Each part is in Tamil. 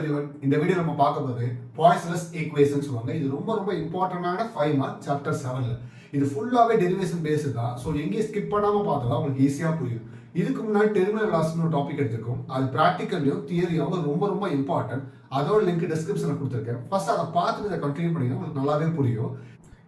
everyone. இந்த வீடியோ நம்ம பார்க்க போறது Poiseuille's equations சொல்லுவாங்க. இது ரொம்ப இம்பார்ட்டன்டான 5 மார்க் சாப்டர் 7ல. இது ஃபுல்லாவே டெரிவேஷன் பேஸ்டு தான். சோ எங்கேயும் ஸ்கிப் பண்ணாம பார்த்தா உங்களுக்கு ஈஸியா புரியும். இதுக்கு முன்னாடி டெர்மினல் வெலாசிட்டி ஒரு டாபிக் எடுத்துக்கும். அது பிராக்டிகல்லையும் தியரியாவும் ரொம்ப இம்பார்ட்டன்ட். அதோட லிங்க் டிஸ்கிரிப்ஷன்ல கொடுத்துருக்கேன். ஃபர்ஸ்ட் அதை பார்த்துட்டு இதை கண்டினியூ பண்ணீங்கன்னா உங்களுக்கு நல்லாவே புரியும்.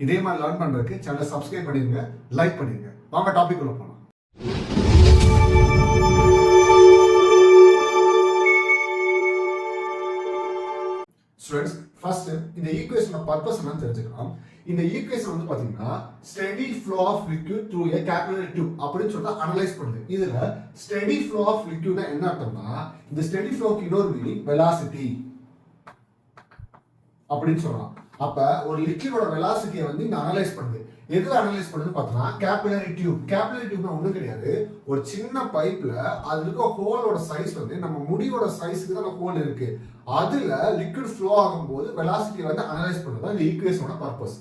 இதே மாதிரி லேர்ன் பண்றதுக்கு சேனலை சப்ஸ்கிரைப் பண்ணிருங்க, லைக் பண்ணிருங்க. வாங்க டாபிக் உள்ள போலாம். ஸ்டூடண்ட்ஸ், ஃபர்ஸ்ட் இந்த ஈக்குவேஷனோட பர்பஸ் என்னன்னு தெரிஞ்சுக்கலாம். இந்த ஈக்குவேஷன் வந்து பாத்தீங்கன்னா steady flow of liquid through a capillary tube அப்படின்னு சொல்லிட்டு அனலைஸ் பண்ணுது. இதுல ஸ்டெடி ஃப்ளோ ஆஃப் லிக்விட்னா என்ன அர்த்தம்னா, இந்த ஸ்டெடி ஃப்ளோக்கு இன்னொரு மீனிங் வெலாசிட்டி அப்படின்னு சொல்லலாம். அப்ப ஒரு லிக்விடோட வெலாசிட்டியை வந்து இந்த அனலைஸ் பண்ணுது. எது அனலைஸ் பண்ணுது பார்த்தோம்னா கேபில்லரி டியூப். கேபில்லரி டியூப்னா ஒன்றும் கிடையாது, ஒரு சின்ன பைப்ல அது இருக்க ஹோலோட சைஸ் வந்து நம்ம முடியோட சைஸ்க்கு தான் ஹோல் இருக்கு. அதுல லிக்விட் ஃப்ளோ ஆகும்போது வெலாசிட்டி வந்து அனலைஸ் பண்ணுறது இந்த ஈக்குவேஷனோட பர்பஸ்.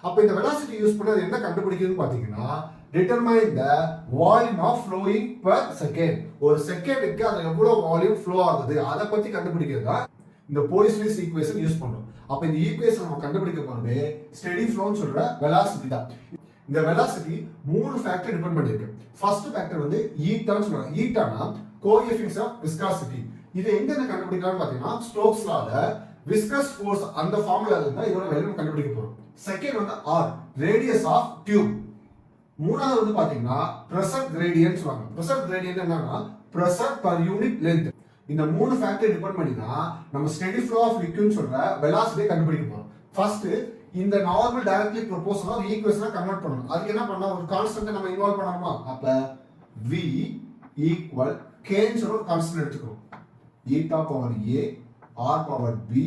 அப்ப இந்த வெலாசிட்டி யூஸ் பண்ணி அது என்ன கண்டுபிடிக்குதுன்னு பாத்தீங்கன்னா determine the volume of flowing per second. ஒரு செகண்டுக்கு அது எவ்வளவு வால்யூம் ஃப்ளோ ஆகுது அதை பத்தி கண்டுபிடிக்கிறது தான் இந்த Poiseuille's equation யூஸ் பண்றோம். அப்ப இந்த ஈக்குவேஷன் நம்ம கண்டுபிடிக்க போறது ஸ்டெடி ஃப்ளோன்னு சொல்ற வெலாசிட்டி தான். இந்த வெலாசிட்டி மூணு ஃபேக்டர் டிபெண்ட் பண்ணிருக்கு. ஃபர்ஸ்ட் ஃபேக்டர் வந்து ஈட்டான்னு சொல்றாங்க. ஈட்டானா கோஎஃபிஷியன்ட் ஆஃப் விஸ்காசிட்டி. இது எங்க கண்டுபிடிக்கலாம்னு பாத்தீங்கன்னா ஸ்டோக்ஸ் லால விஸ்கஸ் ஃபோர்ஸ் அந்த ஃபார்முலா இருந்தா இதோட வேல்யூ கண்டுபிடிக்க போறோம். செகண்ட் வந்து ஆர் ரேடியஸ் ஆஃப் டியூப். மூணாவது வந்து பாத்தீங்கன்னா பிரஷர் கிரேடியன்ட் சொல்றாங்க. பிரஷர் கிரேடியன்ட் என்னன்னா பிரஷர் பர் யூனிட் லென்த். இந்த மூணு ஃபேக்டர் டிபெண்ட் பண்ணி தான் நம்ம ஸ்டெடி ஃப்ளோ ஆஃப் லிக்விட் சொல்ற வெலாசிட்டியை கண்டுபிடிக்க போறோம். ஃபர்ஸ்ட் இந்த நார்மல் டைரக்ட்லி ப்ரொபோஷனல் ஒரு ஈக்குவேஷனா கன்வெர்ட் பண்ணணும். அதுக்கு என்ன பண்ணா ஒரு கான்ஸ்டன்ட் நம்ம இன்வால்வ் பண்ணணுமா? அப்ப v ஈக்குவல் k ன்னு சொல்ற ஒரு கான்ஸ்டன்ட் எடுத்துக்கிறோம். Eta power a r power b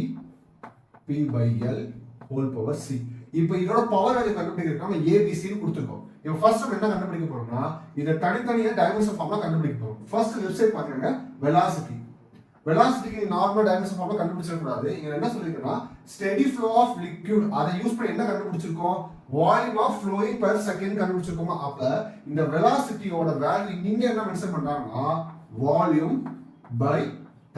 p by l whole power c. இப்போ இதோட பவர் வேல்யூ கண்டுபிடிக்கிறதுக்கு நம்ம abc ன்னு கொடுத்திருக்கோம். இப்போ ஃபர்ஸ்ட் நம்ம என்ன கண்டுபிடிக்க போறோம்னா இத தனித்தனியா டைமென்ஷன் ஃபார்ம்ல கண்டுபிடிக்க போறோம். ஃபர்ஸ்ட் லெஃப்ட் சைடு பாத்தீங்கன்னா வெலாசிட்டி. வெலாசிட்டிக்கு நார்மல் டைமென்ஷன் ஃபார்ம்ல கண்டுபிடிச்சிட கூடாது. இங்க என்ன சொல்லிருக்கேன்னா ஸ்டெடி ஃப்ளோ ஆஃப் லிக்விட் அதை யூஸ் பண்ணி என்ன கண்டுபிடிச்சிருக்கோம்? Volume of flowing per second கண்டுபிடிச்சிருக்கோமா? அப்ப இந்த வெலாசிட்டியோட வேல்யூ இங்க என்ன மென்ஷன் பண்றாங்கன்னா வால்யூம் பை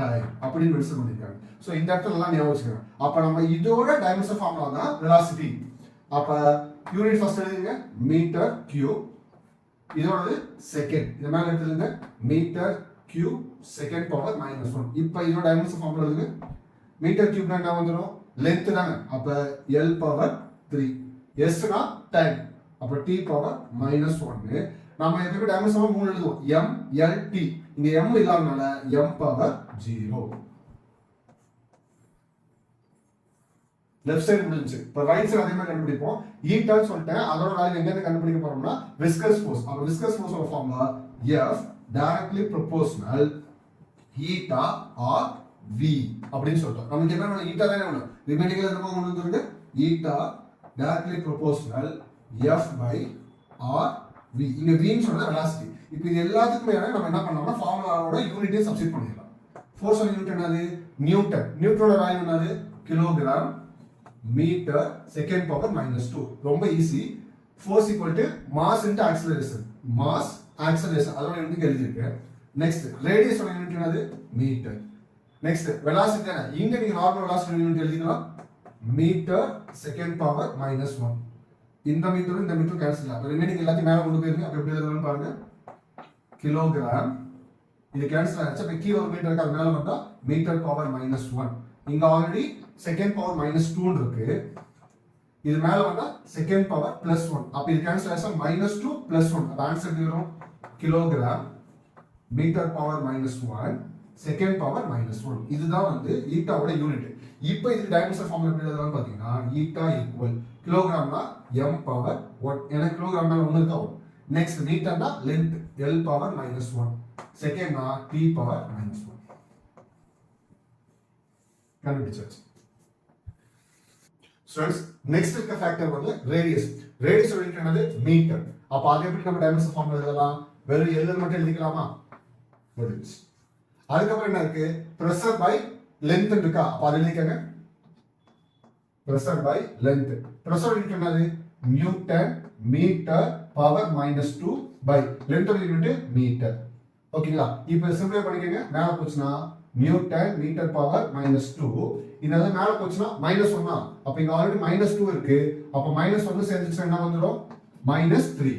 டைம் அப்படின்னு மென்ஷன் பண்ணிருக்காங்க. சோ இந்த இடத்துல எல்லாம் ஞாபகம் வச்சுக்கோங்க. அப்ப நம்ம இதோட டைமென்ஷன் ஃபார்முலா தான் வெலாசிட்டி. அப்ப யூனிட் ஃபர்ஸ்ட் எழுதுங்க மீட்டர் கியூப். இதோட செகண்ட் இது மேல எடுத்துங்க மீட்டர் கியூப் செகண்ட் பவர் -1. இப்போ இதோட டைமென்ஷன் ஃபார்முலா எழுதுங்க. மீட்டர் கியூப்னா என்ன வந்துரும்? லென்த் தானே. அப்ப l பவர் 3. s னா டைம். அப்ப t பவர் -1. நாம இதுக்கு டைமென்ஷன் 3 எழுதுவோம். m l t. இங்க m இல்லாதனால m பவர் 0. லெஃப்ட் சைடு முடிஞ்சு. இப்ப ரைட் சைடு அதே மாதிரி கண்டுபிடிப்போம். ஈட்டான்னு சொல்லிட்டேன். அதோட வேல்யூ எங்க கண்டுபிடிக்க போறோம்னா விஸ்கஸ் ஃபோர்ஸ். அப்ப விஸ்கஸ் ஃபோர்ஸோட formula F directly proportional eta or v அப்படின்னு சொல்றோம். நமக்கு என்ன வேணும்? ஈட்டா தானே வேணும். ரிமைனிங்ல நம்ம கொண்டு வந்துருங்க. eta directly proportional F by r v. இங்க v ன்னு சொன்னா வெலாசிட்டி. இப்போ இது எல்லாத்துக்குமே நம்ம என்ன பண்ணலாம்னா ஃபார்முலாவோட யூனிட்டை சப்ஸ்டிட் பண்ணிடலாம். ஃபோர்ஸ் ஆன் யூனிட் என்னது? நியூட்டன். நியூட்டனோட வேல்யூ என்னது? Kilogram metre second power -2. ரொம்ப easy. Force equal to mass into acceleration. Mass acceleration அதோட யூனிட் எழுதிருக்கேன். நெக்ஸ்ட் ரேடியஸ் ஓட யூனிட் என்னது? மீட்டர். நெக்ஸ்ட் வெலாசிட்டி என்ன? இங்க நீங்க நார்மல் வெலாசிட்டி யூனிட் எழுதிக்கலாம். Metre second power -1. இந்த மீட்டரும் இந்த மீட்டரும் கேன்சல் ஆகும். ரிமைனிங் எல்லாத்தையும் மேல கொண்டு போயிருங்க. அப்ப எப்படி எழுதலாம்னு பாருங்க. கிலோகிராம் இது கேன்சல் ஆயிடுச்சு. அப்ப கீழ ஒரு மீட்டருக்கு அது மேல வந்தா மீட்டர் பவர் -1. இங்க ஆல்ரெடி செகண்ட் பவர் -2 இருக்கு. இது மேல வந்தா செகண்ட் பவர் +1. அப்ப இது கேன்சல் ஆயிடுச்சு. -2 +1. அப்ப ஆன்சர் எப்படி வரும்? Kilogram metre power -1 second power -1. இதுதான் வந்து ஈட்டாவோட யூனிட். இப்போ இது டைமென்ஷன் ஃபார்முலா எப்படி எழுதலாம்னு பாத்தீங்கன்னா ஈட்டா ஈக்குவல் கிலோகிராம்னா m பவர் 1. ஏன்னா கிலோகிராம் மேல 1 இருக்கா. நெக்ஸ்ட் மீட்டர்னா லென்த் l பவர் -1. செகண்ட்னா t பவர் -1. கண்டுபிடிச்சாச்சு. ஸ்டூடண்ட்ஸ், நெக்ஸ்ட் இருக்க ஃபேக்டர் வந்து ரேடியஸ். ரேடியஸ் யூனிட் என்னது? மீட்டர். அப்ப அதை எப்படி நம்ம டைமென்ஷன் ஃபார்முலா எழுதலாம்? வெறும் l மட்டும் எழுதிக்கலாமா? முடிஞ்சு. அதுக்கப்புறம் என்ன இருக்கு? பிரஷர் பை லென்த் இருக்கா. அப்ப அதை எழுதிக்கங்க. Pressure by length. Pressure unit என்னது? Newton metre power -2 by length unit metre. ஓகேங்களா? இப்போ சிம்பிளை பண்ணிக்கங்க. மேல போச்சுனா நியூட்டன் மீட்டர் பவர் -2. இதெல்லாம் மேல போச்சுனா -1 தான். அப்ப இங்க ஆல்ரெடி -2 இருக்கு. அப்ப -1 சேர்ந்துச்சுனா என்ன வந்துரும்? -3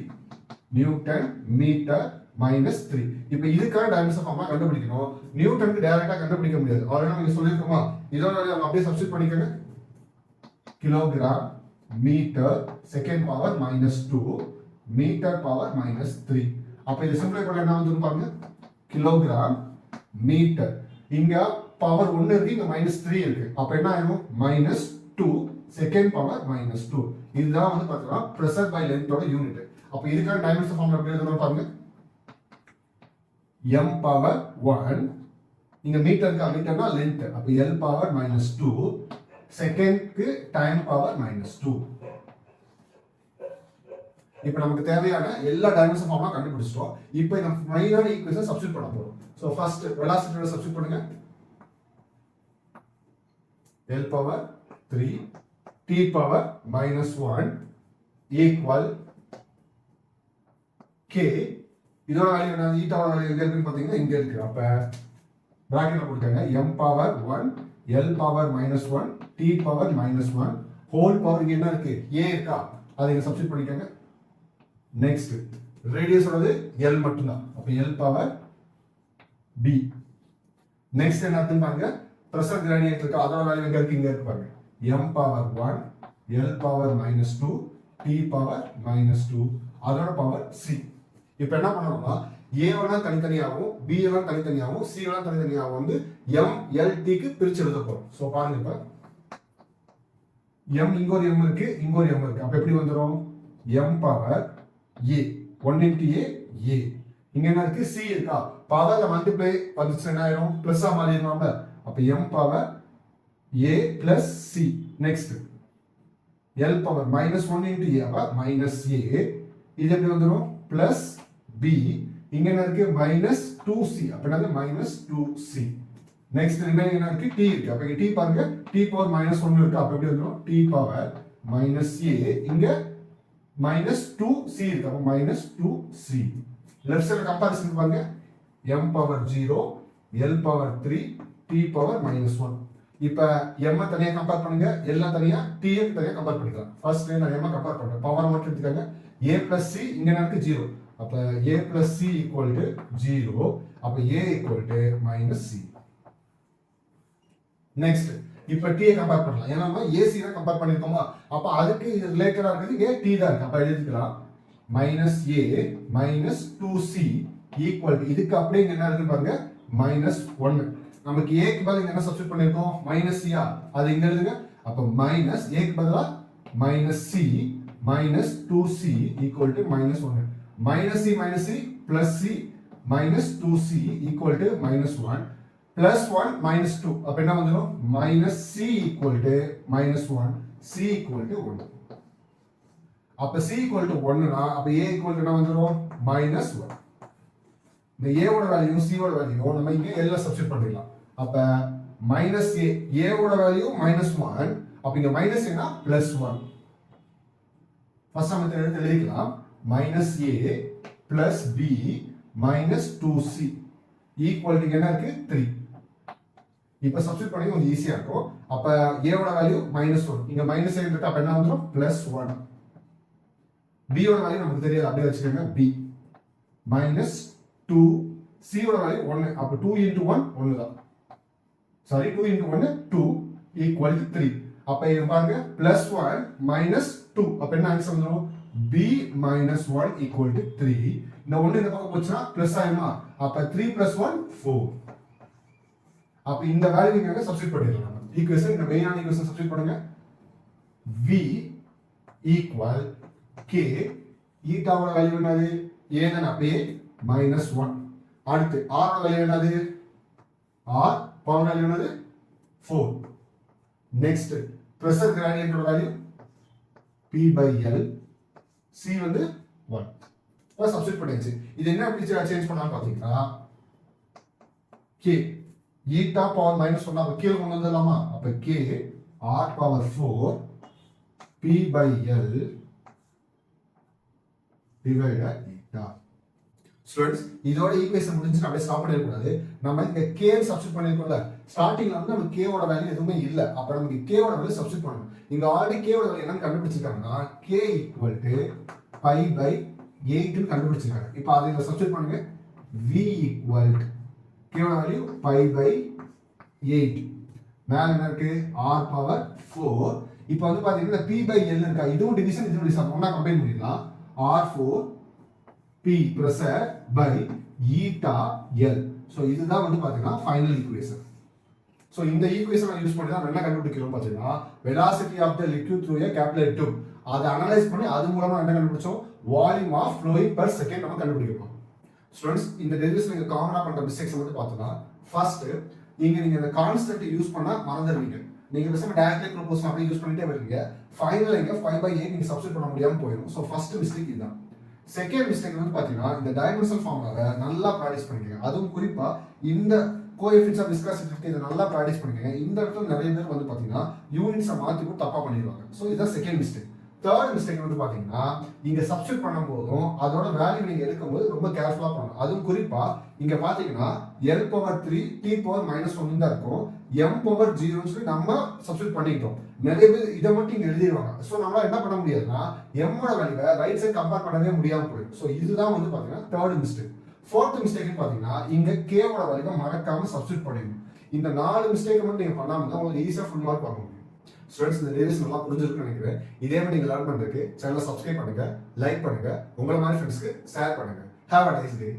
நியூட்டன் மீட்டர் -3. இப்போ இதுக்கான டைமென்ஷன் ஃபார்முலா கண்டுபிடிக்கணும். நியூட்டனுக்கு டைரக்டா கண்டுபிடிக்க முடியாது. ஆல்ரெடி நம்ம சொல்லிருக்கோமா? இதோட வேல்யூ அப்படியே சப்ஸ்டிட்யூட் பண்ணிக்கங்க. Kilogram metre second power -2 metre power -3. அப்ப இது சிம்பிளை பண்ண என்ன வந்து பாருங்க, கிலோகிராம் மீட்டர். இங்க பவர் 1 இருக்கு, இங்க -3 இருக்கு. அப்ப என்ன ஆகும்? -2 செகண்ட் பவர் -2. இதுதான் வந்து பாத்தீங்கன்னா பிரஷர் பை லென்த்தோட யூனிட். அப்ப இதுக்கான டைமென்ஷன் ஃபார்முலா எப்படி எழுதணும் பாருங்க. m பவர் 1 இங்க மீட்டருக்கு மீட்டர்னா லென்த். அப்ப l பவர் -2 செகண்ட்க்கு டைம் பவர் -2. இப்போ நமக்கு தேவையான எல்லா டைமென்ஷன் ஃபார்முலா கண்டுபிடிச்சிட்டோம். இப்போ நம்ம மெயினான ஈக்குவேஷன் சப்ஸ்டிட்யூட் பண்ண போறோம். சோ ஃபர்ஸ்ட் வெலாசிட்டியோட சப்ஸ்டிட்யூட் பண்ணுங்க. l power 3 t power -1 equal k. இதோட வேல்யூ என்ன? ஈட்டாவோட வேல்யூ எங்க இருக்குன்னு பாத்தீங்கன்னா இங்க இருக்கு. அப்ப பிராக்கெட்ல போட்டுக்கங்க. m power 1 l power -1 t power -1 whole power இங்க என்ன இருக்கு? a இருக்கா? அதை இங்க சப்ஸ்டிட்யூட் பண்ணிக்கங்க. நெக்ஸ்ட் ரேடியஸ் ஓடது l மட்டும் தான். அப்ப l பவர் b. நெக்ஸ்ட் என்ன அர்த்தம் பாருங்க. பிரஷர் கிரேடியன்ட் இருக்கு. அதோட வேல்யூ எங்க இருக்கு? இங்க இருக்கு பாருங்க. m power 1 l power -2 t power -2 அதோட பவர் c. இப்போ என்ன பண்ணணும்னா a எல்லாம் தனித்தனியாகவும் b எல்லாம் தனித்தனியாகவும் c எல்லாம் தனித்தனியாகவும் வந்து m l t க்கு பிரிச்சு எழுத போறோம். சோ பாருங்க, இப்ப m இங்க ஒரு m இருக்கு, இங்க ஒரு m இருக்கு. அப்ப எப்படி வந்துரும்? m power a 1 into a a. இங்க என்ன இருக்கு? c இருக்கா? பவர்ல மல்டிப்ளை வந்துச்சுன்னா என்ன ஆயிரும்? பிளஸ்ஸா மாறிடும்ல. அப்ப m power a plus c. Next l power -1 into a அப்ப -a. இது எப்படி வந்துரும்? Plus b. இங்க என்ன இருக்கு? -2c. அப்ப என்னது? -2c. நெக்ஸ்ட் ரிமைனிங் என்ன இருக்கு? t இருக்கு. அப்ப இங்க t பாருங்க, t பவர் -1 இருக்கு. அப்ப எப்படி வந்துரும்? t power -a. இங்க -2c இருக்கு. அப்ப -2c. லெஃப்ட் சைடு கம்பேரிசன் பாருங்க. m power 0 l power 3 t power -1. இப்ப m தனியா கம்பேர் பண்ணுங்க, l தனியா, t தனியா கம்பேர் பண்ணிக்கலாம். ஃபர்ஸ்ட் நான் m கம்பேர் பண்றேன். பவர் மட்டும் எடுத்துக்கங்க. a plus c இங்க எனக்கு 0. அப்ப a plus c equal to 0. அப்ப a equal to -c. Next இப்ப t கம்பேர் பண்ணலாம். ஏன்னா நம்ம ac தான் கம்பேர் பண்ணிருக்கோமா? அப்ப அதுக்கு ரிலேட்டடா இருக்குது a t தான் இருக்கு. அப்ப எழுதிக்கலாம் -a -2c equal to இதுக்கு அப்படியே இங்க என்ன இருக்கு பாருங்க, -1. நமக்கு a க்கு பதிலா என்ன சப்ஸ்டிட்யூட் பண்ணிருக்கோம்? -c ஆ? அது இங்க எழுதுங்க. அப்ப a க்கு பதிலா -c -2c equal to -1. -c plus c -2c equal to -1 plus 1 -2. அப்ப என்ன வந்துரும்? -c equal to -1 c equal to 1. அப்ப c equal to 1 னா அப்ப a equal to என்ன வந்துரும்? -1. இந்த a ஓட வேல்யூ c ஓட வேல்யூ நம்ம இங்க l ல சப்ஸ்டிட்யூட் பண்ணிடலாம். அப்ப -a ஓட வேல்யூ -1. அப்ப இங்க -a னா +1. ஃபர்ஸ்ட் நம்ம எடுத்து எழுதிக்கலாம். -a plus b -2c equal to என்ன இருக்கு? 3. இப்ப சப்ஸ்டிட்யூட் பண்ணி கொஞ்சம் ஈஸியா இருக்கும். அப்ப a ஓட வேல்யூ -1. இங்க -a இருக்கு. அப்ப என்ன வந்துரும்? +1. b ஓட வேல்யூ நமக்கு தெரியாது, அப்படியே வச்சுக்கோங்க. b -2 c ஓட வேல்யூ 1. அப்ப 2 into 1 1 தான். Sorry 2 into 1 2 equal to 3. அப்ப இங்க பாருங்க +1 -2. அப்ப என்ன ஆன்சர் வந்துரும்? b -1 equal to 3. இந்த 1 இந்த பக்கம் போச்சுனா பிளஸ் ஆயிடுமா? அப்ப 3 + 1 4. அப்ப இந்த வேல்யூ நீங்க சப்ஸ்டிட்யூட் பண்ணிடலாம். நம்ம ஈக்குவேஷன் இந்த மெயினான ஈக்குவேஷன் சப்ஸ்டிட்யூட் பண்ணுங்க. v equal k. ஈட்டாவோட வேல்யூ என்னது? a தான். அப்படியே -1. அடுத்து r ஓட வேல்யூ என்னது? r பவர் வேல்யூ என்னது? 4. Next pressure gradient value p/l. c வந்து 1. அத சப்ஸ்டிட்யூட் பண்ணியாச்சு. இது என்ன எப்படி சேஞ்ச் பண்ணலாம் பாத்தீங்கன்னா k ஈட்டா பவர் -1 அப்ப கீழ கொண்டு வந்துடலாமா? அப்ப k r power 4 p/l divided eta. Students இதோட ஈக்குவேஷன் முடிஞ்சு அப்படியே ஸ்டாப் பண்ணிடக்கூடாது. நம்ம இங்க கே சப்ஸ்டிட் பண்ணிருக்கோம்ல, ஸ்டார்டிங்ல வந்து நமக்கு கே ஓட வேல்யூ எதுவுமே இல்ல. அப்ப நமக்கு கே ஓட வேல்யூ சப்ஸ்டிட் பண்ணணும். இங்க ஆல்ரெடி கே ஓட வேல்யூ என்னன்னு கண்டுபிடிச்சிருக்காங்கன்னா K equal to pi by 8 ன்னு கண்டுபிடிச்சிருக்காங்க. இப்போ அதை இங்க சப்ஸ்டிட் பண்ணுங்க. v ஈக்குவல் டு கே ஓட வேல்யூ பை பை 8, மேல என்ன இருக்கு r பவர் 4. இப்போ வந்து பாத்தீங்கன்னா p பை l இருக்கா, இதுவும் டிவிஷன் இதுவும் டிவிஷன் ஒண்ணா கம்பைன் பண்ணிடலாம். r4 p pressure by eta l. So இதுதான் வந்து பாத்தீங்கன்னா ஃபைனல் ஈக்குவேஷன். So இந்த ஈக்குவேஷனை யூஸ் பண்ணி தான் என்ன கண்டுபிடிக்கிறோம் பாத்தீங்கன்னா velocity of the liquid through a capillary tube. அதை அனலைஸ் பண்ணி அது மூலமா என்ன கண்டுபிடிச்சோம், volume of flowing per second நம்ம கண்டுபிடிக்கிறோம். ஸ்டூடண்ட்ஸ் இந்த டெரிவேஷன் நீங்க காமனா பண்ற மிஸ்டேக்ஸ் வந்து பார்த்தோம்னா ஃபர்ஸ்ட் நீங்க இந்த கான்ஸ்டன்ட் யூஸ் பண்ணா மறந்துடுவீங்க. நீங்க பேசாம டைரக்ட்லி ப்ரோபோஸ் அப்படியே யூஸ் பண்ணிட்டே வருவீங்க. ஃபைனலா இங்க 5/8 நீங்க சப்ஸ்டிட் பண்ண முடியாம போயிடும். சோ ஃபர்ஸ்ட் மிஸ்டேக் இதுதான். செகண்ட் மிஸ்டேக் வந்து பாத்தீங்கன்னா இந்த டைமென்ஷனல் ஃபார்முலாவை நல்லா பிராக்டிஸ் பண்ணிக்கங்க. அதுவும் குறிப்பா இந்த கோஎஃபிஷியன்ட் ஆஃப் விஸ்காசிட்டி இதை நல்லா பிராக்டிஸ் பண்ணிக்கங்க. இந்த இடத்துல நிறைய பேர் வந்து பாத்தீங்கன்னா யூனிட்ஸை மாத்தி கூட தப்பா பண்ணிடுவாங்க. சோ இதுதான் செகண்ட் மிஸ்டேக். தேர்ட் மிஸ்டேக் வந்து பாத்தீங்கன்னா இங்க சப்ஸ்டிட் பண்ணும்போதும் அதோட வேல்யூ நீங்க எடுக்கும்போது ரொம்ப கேர்ஃபுல்லா பண்ணணும். அதுவும் குறிப்பா இங்க பாத்தீங்கன்னா l பவர் 3 t பவர் -1 தான் இருக்கும். m பவர் 0 சொல்லி நம்ம சப்ஸ்டிட் பண்ணிட்டோம். நிறைய பேர் இதை மட்டும் இங்க எழுதிடுவாங்க. சோ நம்மளால என்ன பண்ண முடியாதுன்னா m ஓட வேல்யூவை ரைட் சைடு கம்பேர் பண்ணவே முடியாம போயிடும். சோ இதுதான் வந்து பாத்தீங்கன்னா தேர்ட் மிஸ்டேக். ஃபோர்த் மிஸ்டேக் பாத்தீங்கன்னா இங்க k ஓட வேல்யூவை மறக்காம சப்ஸ்டிட் பண்ணிடணும். இந்த 4 மிஸ்டேக் மட்டும் நீங்க பண்ணாம தான் உங்களுக்கு ஈஸியா ஃபுல் மார்க் வாங்க முடியும். ஸ்டூடண்ட்ஸ் இந்த டெரிவேஷன் நல்லா புரிஞ்சிருக்குன்னு நினைக்கிறேன். இதே மாதிரி நீங்க லேர்ன் பண்றதுக்கு சேனலை சப்ஸ்கிரைப் பண்ணுங்க, லைக் பண்ணுங்க, உங்களை மாதிரி ஃப்ரெண்ட்ஸ்க்கு ஷேர் பண்ணுங்க. Have a nice day.